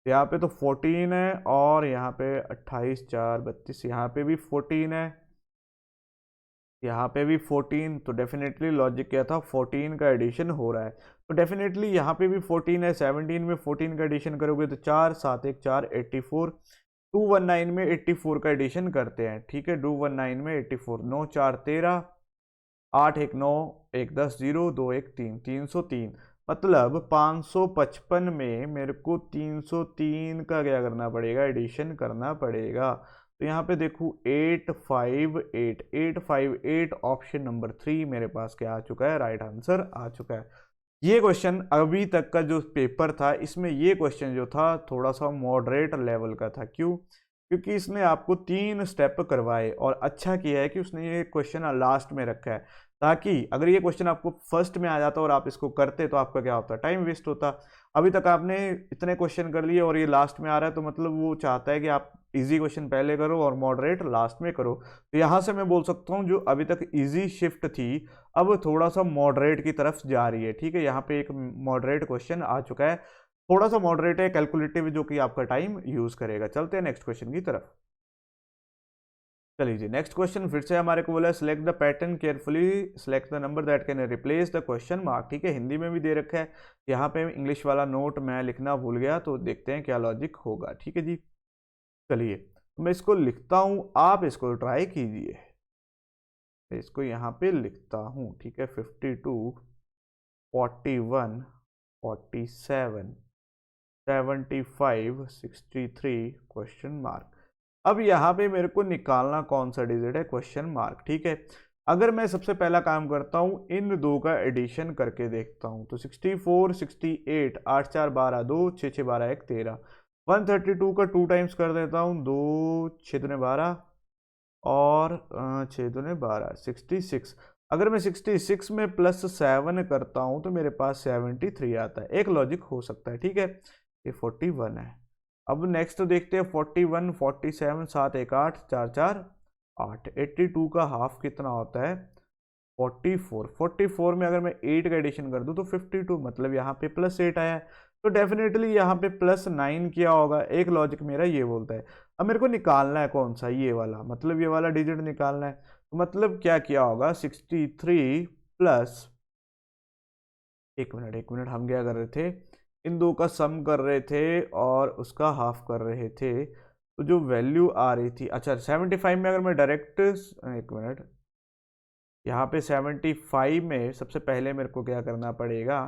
S1: यहाँ पे तो 14 है, और यहाँ पे 28 4 32, यहाँ पे भी 14 है, यहाँ पे भी 14, तो डेफिनेटली लॉजिक क्या था, 14 का एडिशन हो रहा है। तो डेफिनेटली यहाँ पे भी 14 है, 17 में 14 का एडिशन करोगे तो 4 7 1 4 84, 219 में 84 का एडिशन करते हैं, ठीक है। 219 में 84, 9 4 13, 8 1 9 1 10 0 2 1 3, 303, मतलब 555 में मेरे को 303 का क्या करना पड़ेगा, एडिशन करना पड़ेगा। तो यहाँ पे देखूँ 858 ऑप्शन नंबर 3 मेरे पास क्या आ चुका है, राइट आंसर आ चुका है। ये क्वेश्चन अभी तक का जो पेपर था इसमें ये क्वेश्चन जो था थोड़ा सा मॉडरेट लेवल का था। क्यों? क्योंकि इसने आपको 3 स्टेप करवाए और अच्छा किया है कि उसने ये क्वेश्चन लास्ट में रखा है, ताकि अगर ये क्वेश्चन आपको फर्स्ट में आ जाता और आप इसको करते तो आपका क्या होता, टाइम वेस्ट होता। अभी तक आपने इतने क्वेश्चन कर लिए और ये लास्ट में आ रहा है, तो मतलब वो चाहता है कि आप इजी क्वेश्चन पहले करो और मॉडरेट लास्ट में करो। तो यहाँ से मैं बोल सकता हूँ जो अभी तक इजी शिफ्ट थी अब थोड़ा सा मॉडरेट की तरफ जा रही है। ठीक है, यहाँ पे एक मॉडरेट क्वेश्चन आ चुका है, थोड़ा सा मॉडरेट है, कैलकुलेटिव, जो कि आपका टाइम यूज करेगा। चलते हैं नेक्स्ट क्वेश्चन की तरफ। चलिए जी, नेक्स्ट क्वेश्चन फिर से हमारे को बोला है select the pattern carefully, select the number that can replace the question mark. ठीक है, हिंदी में भी दे रखा है, यहाँ पे इंग्लिश वाला नोट मैं लिखना भूल गया, तो देखते हैं क्या लॉजिक होगा। ठीक है जी, चलिए मैं इसको लिखता हूँ, आप इसको ट्राई कीजिए। इसको यहाँ पे लिखता हूँ। ठीक है, 52, 41, 47, 75, 63 क्वेश्चन मार्क। अब यहाँ पे मेरे को निकालना कौन सा डिजिट है, क्वेश्चन मार्क। ठीक है, अगर मैं सबसे पहला काम करता हूँ इन दो का एडिशन करके देखता हूँ, तो 64, 68, 8 4 12, 2 6 6 12 1 13, 132 का 2 टाइम्स कर देता हूँ, 2 6 दूने 12 और 6 दूने 12, 66। अगर मैं 66 में +7 करता हूँ तो मेरे पास 73 आता है। एक लॉजिक हो सकता है। ठीक है, ये 41 है। अब नेक्स्ट देखते हैं 41, 47, 7 1 8, 4 4 8, 82 का हाफ कितना होता है, 44। 44 में अगर मैं 8 का एडिशन कर दूं तो 52, मतलब यहाँ पे +8 आया है, तो डेफिनेटली यहाँ पे +9 किया होगा। एक लॉजिक मेरा ये बोलता है। अब मेरे को निकालना है कौन सा, ये वाला, मतलब ये वाला डिजिट निकालना है। तो मतलब क्या किया होगा, 63 प्लस, एक मिनट, हम क्या कर रहे थे, इन दो का सम कर रहे थे और उसका हाफ कर रहे थे, तो जो वैल्यू आ रही थी, अच्छा 75 में अगर मैं डायरेक्ट, एक मिनट, यहाँ पे 75 में सबसे पहले मेरे को क्या करना पड़ेगा,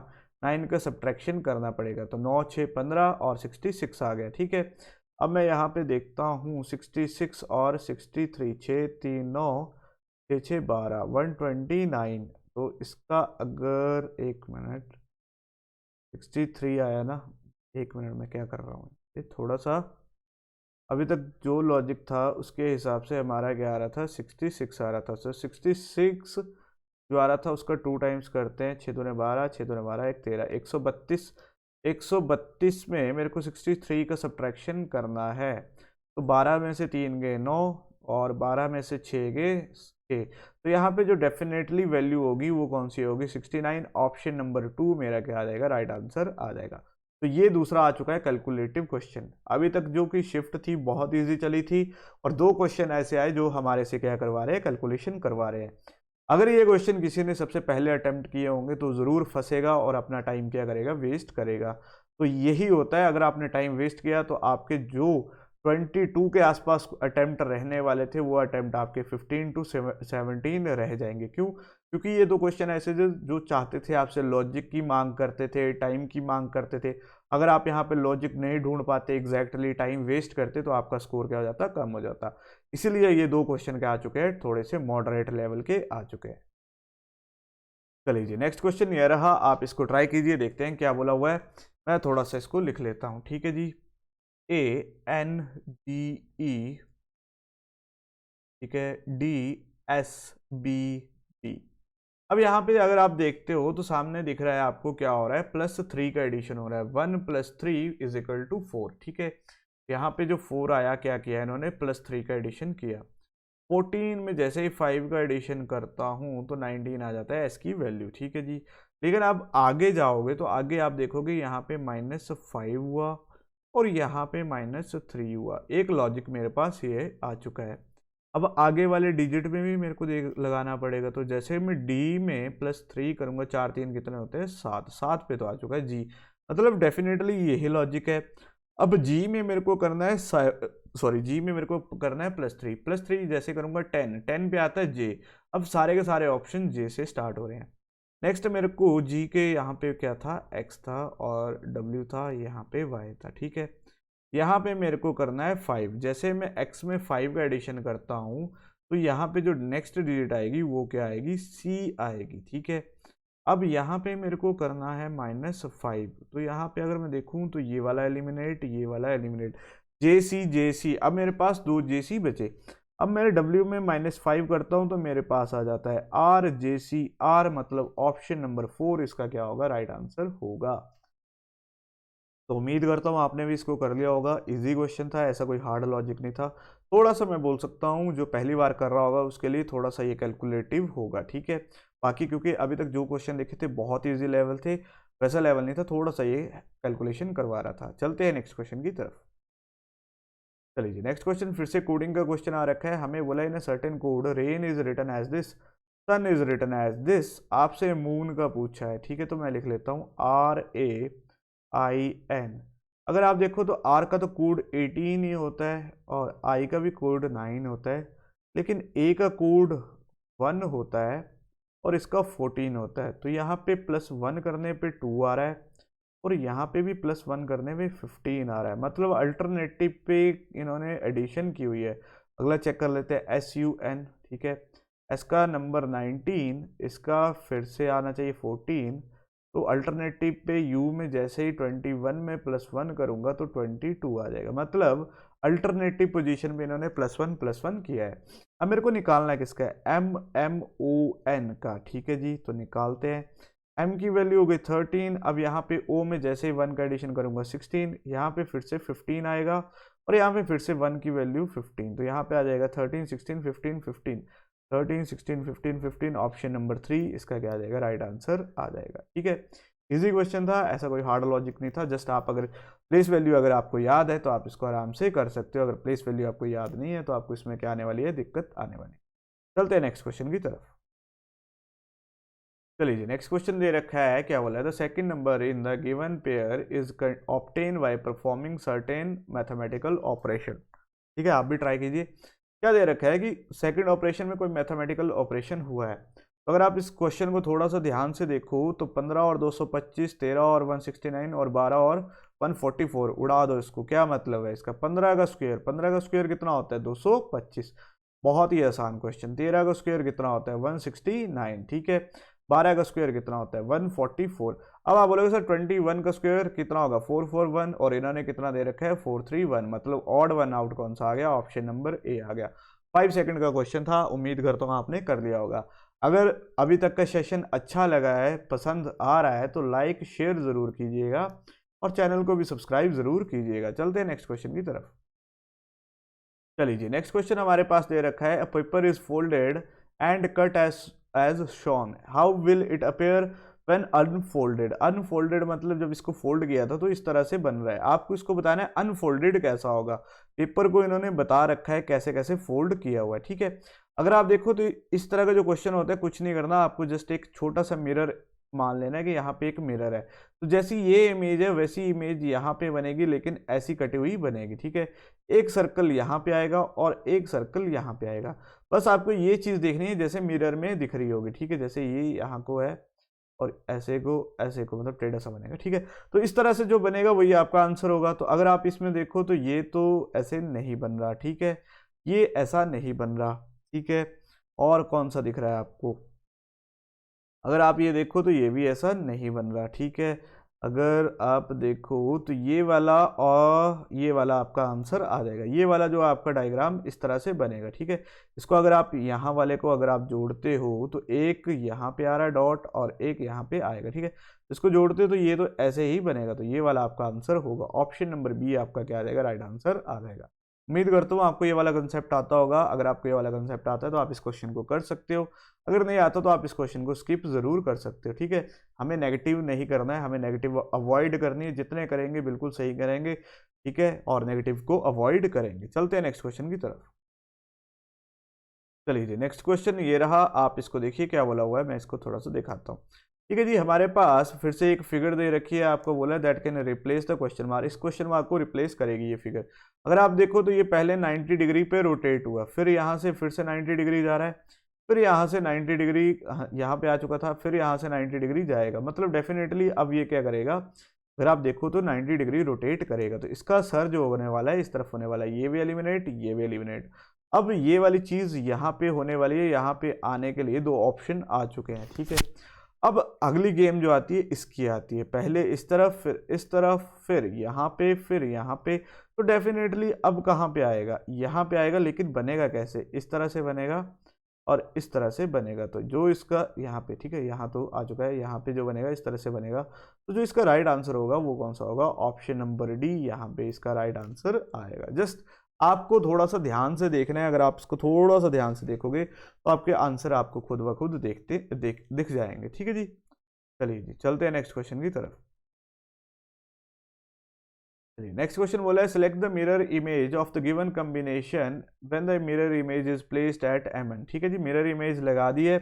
S1: 9 का सब्ट्रैक्शन करना पड़ेगा, तो 9 6 15 और 66 आ गया। ठीक है, अब मैं यहाँ पे देखता हूँ 66 और 63, 6 3 9, 6 6 12, 129। तो इसका अगर, एक मिनट, 63 आया ना, एक मिनट में क्या कर रहा हूँ, ये थोड़ा सा अभी तक जो लॉजिक था उसके हिसाब से हमारा क्या आ रहा था, 66 आ रहा था। सो 66 जो आ रहा था उसका 2 टाइम्स करते हैं, 6 दूने 12, 6 दूने 12 1 13, 132। 132 में मेरे को 63 का सब्ट्रैक्शन करना है, तो 12 में से 3 गए 9 और 12 में से 6 गए 6। तो यहाँ पे जो डेफिनेटली वैल्यू होगी वो कौन सी होगी, 69। ऑप्शन नंबर 2 मेरा क्या आ जाएगा, राइट आंसर आ जाएगा। तो ये दूसरा आ चुका है कैलकुलेटिव क्वेश्चन। अभी तक जो कि शिफ्ट थी बहुत इजी चली थी, और 2 क्वेश्चन ऐसे आए जो हमारे से क्या करवा रहे हैं, कैलकुलेशन करवा रहे हैं। अगर ये क्वेश्चन किसी ने सबसे पहले अटेम्प्ट किए होंगे तो ज़रूर फंसेगा और अपना टाइम क्या करेगा, वेस्ट करेगा। तो यही होता है, अगर आपने टाइम वेस्ट किया तो आपके जो 22 के आसपास अटेम्प्ट रहने वाले थे वो अटेम्प्ट आपके 15 to 17 रह जाएंगे। क्यों? क्योंकि ये 2 क्वेश्चन ऐसे जो चाहते थे आपसे, लॉजिक की मांग करते थे, टाइम की मांग करते थे। अगर आप यहाँ पे लॉजिक नहीं ढूंढ पाते, एग्जैक्टली टाइम वेस्ट करते, तो आपका स्कोर क्या हो जाता, कम हो जाता। इसीलिए ये 2 क्वेश्चन क्या आ चुके हैं, थोड़े से मॉडरेट लेवल के आ चुके हैं। चलिए जी, नेक्स्ट क्वेश्चन ये रहा, आप इसको ट्राई कीजिए, देखते हैं क्या बोला हुआ है। मैं थोड़ा सा इसको लिख लेता हूँ। ठीक है जी, ANGE, ठीक है, DSBD। अब यहाँ पे अगर आप देखते हो तो सामने दिख रहा है आपको क्या हो रहा है, +3 का एडिशन हो रहा है, 1 + 3 = 4। ठीक है, यहाँ पे जो 4 आया, क्या किया इन्होंने, +3 का एडिशन किया। 14 में जैसे ही 5 का एडिशन करता हूँ तो 19 आ जाता है एस की वैल्यू। ठीक है जी, लेकिन आप आगे जाओगे तो आगे आप देखोगे यहाँ पे -5 हुआ और यहाँ पे -3 हुआ। एक लॉजिक मेरे पास ये आ चुका है। अब आगे वाले डिजिट में भी मेरे को देख लगाना पड़ेगा, तो जैसे मैं डी में +3 करूंगा, 4 3 कितने होते हैं, 7। 7 पे तो आ चुका है जी, मतलब डेफिनेटली यही लॉजिक है। अब जी में मेरे को करना है, सॉरी, जी में मेरे को करना है +3। +3 जैसे करूंगा 10, 10 पे आता है जे। अब सारे के सारे ऑप्शन जे से स्टार्ट हो रहे हैं। नेक्स्ट मेरे को जी के यहाँ पे क्या था, एक्स था और डब्ल्यू था, यहाँ पे वाई था। ठीक है, यहाँ पे मेरे को करना है 5। जैसे मैं x में 5 का एडिशन करता हूँ तो यहाँ पे जो नेक्स्ट डिजिट आएगी वो क्या आएगी, c आएगी। ठीक है, अब यहाँ पे मेरे को करना है -5, तो यहाँ पे अगर मैं देखूँ तो ये वाला एलिमिनेट, ये वाला एलिमिनेट, JC अब मेरे पास 2 JC बचे। अब मेरे W में -5 करता हूँ तो मेरे पास आ जाता है RJC, R मतलब ऑप्शन नंबर 4 इसका क्या होगा, राइट आंसर होगा। तो उम्मीद करता हूँ आपने भी इसको कर लिया होगा। इजी क्वेश्चन था, ऐसा कोई हार्ड लॉजिक नहीं था। थोड़ा सा मैं बोल सकता हूँ जो पहली बार कर रहा होगा उसके लिए थोड़ा सा ये कैलकुलेटिव होगा, ठीक है। बाकी क्योंकि अभी तक जो क्वेश्चन देखे थे बहुत ईजी लेवल थे, वैसा लेवल नहीं था, थोड़ा सा ये कैलकुलेशन करवा रहा था। चलते हैं नेक्स्ट क्वेश्चन की तरफ। चलिए जी, नेक्स्ट क्वेश्चन फिर से कोडिंग का क्वेश्चन आ रखा है। हमें बोला in certain code rain is written as this, sun is written as this. आपसे मून का पूछा है, ठीक है, तो मैं लिख लेता हूँ RAIN। अगर आप देखो तो R का तो कोड 18 ही होता है और I का भी कोड 9 होता है, लेकिन A का कोड 1 होता है और इसका 14 होता है। तो यहाँ पे +1 करने पे 2 आ रहा है और यहाँ पे भी +1 करने पे 15 आ रहा है, मतलब अल्टरनेटिव पे इन्होंने एडिशन की हुई है। अगला चेक कर लेते हैं SUN, ठीक है, S का नंबर 19, इसका फिर से आना चाहिए 14। तो अल्टरनेटिव पे U में जैसे ही 21 में +1 करूंगा तो 22 आ जाएगा, मतलब अल्टरनेटिव पोजीशन पे इन्होंने +1 किया है। अब मेरे को निकालना है किसका, MMON का, ठीक है जी, तो निकालते हैं। M की वैल्यू हो गई 13। अब यहाँ पे O में जैसे ही 1 का एडिशन करूंगा 16, यहाँ पे फिर से 15 आएगा और यहाँ पे फिर से 1 की वैल्यू 15, तो यहाँ पे आ जाएगा 13 16 15 15, 13 16 15 15, ऑप्शन नंबर 3 इसका क्या आ जाएगा, राइट आंसर आ जाएगा, ठीक है। इजी क्वेश्चन था, ऐसा कोई हार्ड लॉजिक नहीं था। जस्ट आप अगर प्लेस वैल्यू अगर आपको याद है तो आप इसको आराम से कर सकते हो, अगर प्लेस वैल्यू आपको याद नहीं है तो आपको इसमें क्या आने वाली है, दिक्कत आने वाली है। चलते हैं नेक्स्ट क्वेश्चन की तरफ। चलिए जी, नेक्स्ट क्वेश्चन दे रखा है, क्या बोला है, the second number in the given pair is obtain by performing certain mathematical operation. ठीक है, आप भी ट्राई कीजिए। क्या दे रखा है कि सेकंड ऑपरेशन में कोई मैथमेटिकल ऑपरेशन हुआ है। तो अगर आप इस क्वेश्चन को थोड़ा सा ध्यान से देखो तो 15 और 225, 13 और 169 और 12 और 144 उड़ा दो इसको। क्या मतलब है इसका, 15 का स्क्वायर, 15 का स्क्वायर कितना होता है, 225। बहुत ही आसान क्वेश्चन। 13 का स्क्वायर कितना होता है, 169, ठीक है। 12 का स्क्वायर कितना होता है, 144। अब आप बोलोगे सर 21 का स्क्वायर कितना होगा, 441, और इन्होंने कितना दे रखा है, 431, मतलब ऑड वन आउट कौन सा आ गया, ऑप्शन नंबर ए आ गया। 5 सेकंड का क्वेश्चन था, उम्मीद करता हूँ आपने कर लिया होगा। अगर अभी तक का सेशन अच्छा लगा है, पसंद आ रहा है, तो लाइक शेयर जरूर कीजिएगा और चैनल को भी सब्सक्राइब जरूर कीजिएगा। चलते हैं नेक्स्ट क्वेश्चन की तरफ। चलिए जी, नेक्स्ट क्वेश्चन हमारे पास दे रखा है, a paper is folded and cut as shown, how will it appear when unfolded. Unfolded मतलब जब इसको फोल्ड किया था तो इस तरह से बन रहा है। आपको इसको बताना है अनफोल्डेड कैसा होगा। पेपर को इन्होंने बता रखा है कैसे कैसे फोल्ड किया हुआ है, ठीक है। अगर आप देखो तो इस तरह का जो क्वेश्चन होता है, कुछ नहीं करना, आपको जस्ट एक छोटा सा मिरर मान लेना है कि यहाँ पे एक मिरर है, तो जैसी ये इमेज है वैसी इमेज यहाँ पे बनेगी, लेकिन ऐसी कटी हुई बनेगी, ठीक है। एक सर्कल यहाँ पे आएगा और एक सर्कल यहाँ पे आएगा। बस आपको ये चीज़ देखनी है जैसे मिरर में दिख रही होगी, ठीक है। जैसे ये यहाँ को है और ऐसे को मतलब टेढ़ा सा बनेगा, ठीक है। तो इस तरह से जो बनेगा वही आपका आंसर होगा। तो अगर आप इसमें देखो तो ये तो ऐसे नहीं बन रहा, ठीक है, ये ऐसा नहीं बन रहा, ठीक है। और कौन सा दिख रहा है आपको, अगर आप ये देखो तो ये भी ऐसा नहीं बन रहा, ठीक है। अगर आप देखो तो ये वाला और ये वाला आपका आंसर आ जाएगा। ये वाला जो आपका डायग्राम इस तरह से बनेगा, ठीक है। इसको अगर आप यहाँ वाले को अगर आप जोड़ते हो तो एक यहाँ पे आ रहा है डॉट और एक यहाँ पे आएगा, ठीक है। इसको जोड़ते हो तो ये तो ऐसे ही बनेगा, तो ये वाला आपका आंसर होगा। ऑप्शन नंबर बी आपका क्या आ जाएगा, राइट आंसर आ जाएगा। उम्मीद करता हूँ आपको ये वाला कंसेप्ट आता होगा। अगर आपको ये वाला कंसेप्ट आता है तो आप इस क्वेश्चन को कर सकते हो, अगर नहीं आता तो आप इस क्वेश्चन को स्किप जरूर कर सकते हो, ठीक है। हमें नेगेटिव नहीं करना है, हमें नेगेटिव अवॉइड करनी है। जितने करेंगे बिल्कुल सही करेंगे, ठीक है, और नेगेटिव को अवॉइड करेंगे। चलते हैं नेक्स्ट क्वेश्चन की तरफ। चलिए जी, नेक्स्ट क्वेश्चन ये रहा, आप इसको देखिए क्या बोला हुआ है, मैं इसको थोड़ा सा दिखाता हूँ। ठीक है जी, हमारे पास फिर से एक फिगर दे रखी है, आपको बोला है that can replace the question mark. इस क्वेश्चन मार्क को रिप्लेस करेगी ये फिगर। अगर आप देखो तो ये पहले 90 डिग्री पे रोटेट हुआ, फिर यहाँ से फिर से 90 डिग्री जा रहा है, फिर यहाँ से 90 डिग्री यहाँ पे आ चुका था, फिर यहाँ से 90 डिग्री जाएगा, मतलब डेफिनेटली अब ये क्या करेगा, अगर आप देखो तो 90 डिग्री रोटेट करेगा। तो इसका सर जो होने वाला है इस तरफ होने वाला है, ये भी एलिमिनेट, ये भी एलिमिनेट। अब ये वाली चीज़ यहाँ पे होने वाली है, यहाँ पे आने के लिए दो ऑप्शन आ चुके हैं, ठीक है। अब अगली गेम जो आती है इसकी आती है, पहले इस तरफ फिर इस तरफ फिर यहाँ पे फिर यहाँ पे, तो डेफिनेटली अब कहाँ पे आएगा, यहाँ पे आएगा, लेकिन बनेगा कैसे, इस तरह से बनेगा और इस तरह से बनेगा। तो जो इसका यहाँ पे, ठीक है, यहाँ तो आ चुका है, यहाँ पे जो बनेगा इस तरह से बनेगा। तो जो इसका राइट आंसर होगा वो कौन सा होगा, ऑप्शन नंबर डी, यहाँ पे इसका राइट आंसर आएगा। जस्ट आपको थोड़ा सा ध्यान से देखना है, अगर आप इसको थोड़ा सा ध्यान से देखोगे तो आपके आंसर आपको खुद ब खुद दिख जाएंगे। ठीक है जी, चलिए जी चलते हैं नेक्स्ट क्वेश्चन की तरफ। नेक्स्ट क्वेश्चन बोला है select the mirror image of the given combination when the mirror image is placed at mn। ठीक है जी, मिरर इमेज लगा दी है,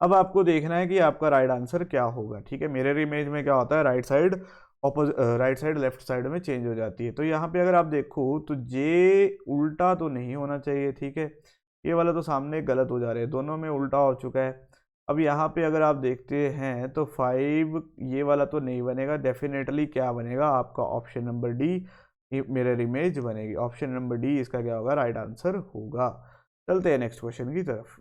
S1: अब आपको देखना है कि आपका राइट आंसर क्या होगा। ठीक है, मिरर इमेज में क्या होता है, right side right side left side में चेंज हो जाती है। तो यहाँ पे अगर आप देखो तो जे उल्टा तो नहीं होना चाहिए, ठीक है, ये वाला तो सामने गलत हो जा रहे हैं, दोनों में उल्टा हो चुका है। अब यहाँ पे अगर आप देखते हैं तो 5 ये वाला तो नहीं बनेगा, डेफिनेटली क्या बनेगा आपका option number D, mirror image बनेगी। ऑप्शन नंबर डी इसका क्या होगा, राइट आंसर होगा। चलते हैं नेक्स्ट क्वेश्चन की तरफ।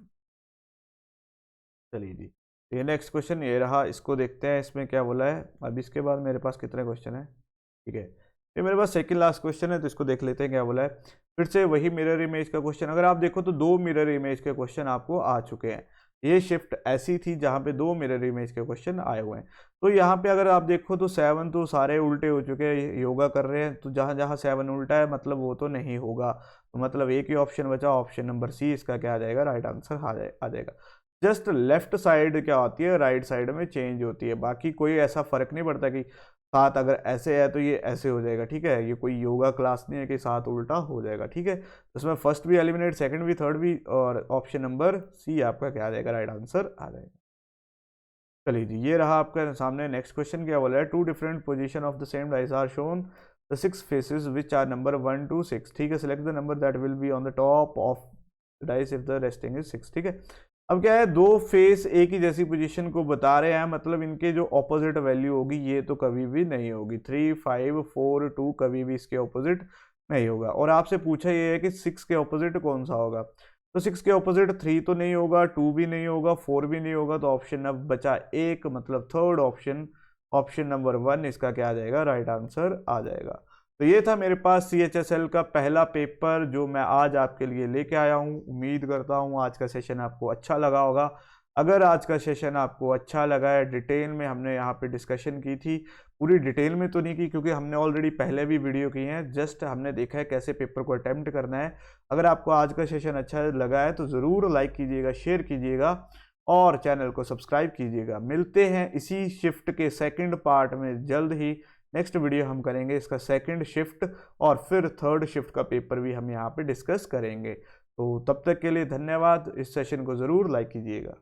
S1: चलिए जी, ये नेक्स्ट क्वेश्चन ये रहा, इसको देखते हैं इसमें क्या बोला है। अब इसके बाद मेरे पास कितने क्वेश्चन है, ठीक है, ये मेरे पास सेकंड लास्ट क्वेश्चन है, तो इसको देख लेते हैं क्या बोला है। फिर से वही मिरर इमेज का क्वेश्चन, अगर आप देखो तो 2 मिरर इमेज के क्वेश्चन आपको आ चुके हैं। ये शिफ्ट ऐसी थी जहाँ पे 2 मिरर इमेज के क्वेश्चन आए हुए हैं। तो यहाँ पे अगर आप देखो तो 7 तो सारे उल्टे हो चुके हैं, योगा कर रहे हैं, तो जहाँ जहाँ 7 उल्टा है मतलब वो तो नहीं होगा, तो मतलब एक ही ऑप्शन बचा, ऑप्शन नंबर सी इसका क्या आ जाएगा, राइट आंसर आ जाएगा। जस्ट लेफ्ट साइड क्या होती है, राइट साइड में चेंज होती है, बाकी कोई ऐसा फर्क नहीं पड़ता कि 7 अगर ऐसे है तो ये ऐसे हो जाएगा। ठीक है, ये कोई योगा क्लास नहीं है कि 7 उल्टा हो जाएगा। ठीक है, उसमें फर्स्ट भी एलिमिनेट, सेकंड भी, थर्ड भी, और ऑप्शन नंबर सी आपका क्या आ जाएगा, राइट आंसर आ जाएगा। चलिए जी, ये रहा आपका सामने नेक्स्ट क्वेश्चन क्या बोला है, 2 different position of the same dice are shown the 6 faces which are number 1 to 6। ठीक है, select the number that will be on the top of dice if the resting is 6। ठीक है, अब क्या है, 2 फेस एक ही जैसी पोजीशन को बता रहे हैं, मतलब इनके जो ऑपोजिट वैल्यू होगी ये तो कभी भी नहीं होगी, 3 5 4 2 कभी भी इसके ऑपोजिट नहीं होगा। और आपसे पूछा ये है कि 6 के ऑपोजिट कौन सा होगा, तो 6 के ऑपोजिट 3 तो नहीं होगा, 2 भी नहीं होगा, 4 भी नहीं होगा, तो ऑप्शन अब बचा एक, मतलब थर्ड ऑप्शन, ऑप्शन नंबर 1 इसका क्या आ जाएगा, राइट आंसर आ जाएगा। तो ये था मेरे पास CHSL का पहला पेपर जो मैं आज आपके लिए लेके आया हूँ। उम्मीद करता हूँ आज का सेशन आपको अच्छा लगा होगा। अगर आज का सेशन आपको अच्छा लगा है, डिटेल में हमने यहाँ पे डिस्कशन की थी, पूरी डिटेल में तो नहीं की क्योंकि हमने ऑलरेडी पहले भी वीडियो की हैं, जस्ट हमने देखा है कैसे पेपर को अटेम्प्ट करना है। अगर आपको आज का सेशन अच्छा लगा है तो ज़रूर लाइक कीजिएगा, शेयर कीजिएगा और चैनल को सब्सक्राइब कीजिएगा। मिलते हैं इसी शिफ्ट के सेकंड पार्ट में जल्द ही। नेक्स्ट वीडियो हम करेंगे इसका सेकंड शिफ्ट और फिर थर्ड शिफ्ट का पेपर भी हम यहाँ पे डिस्कस करेंगे। तो तब तक के लिए धन्यवाद, इस सेशन को ज़रूर लाइक कीजिएगा।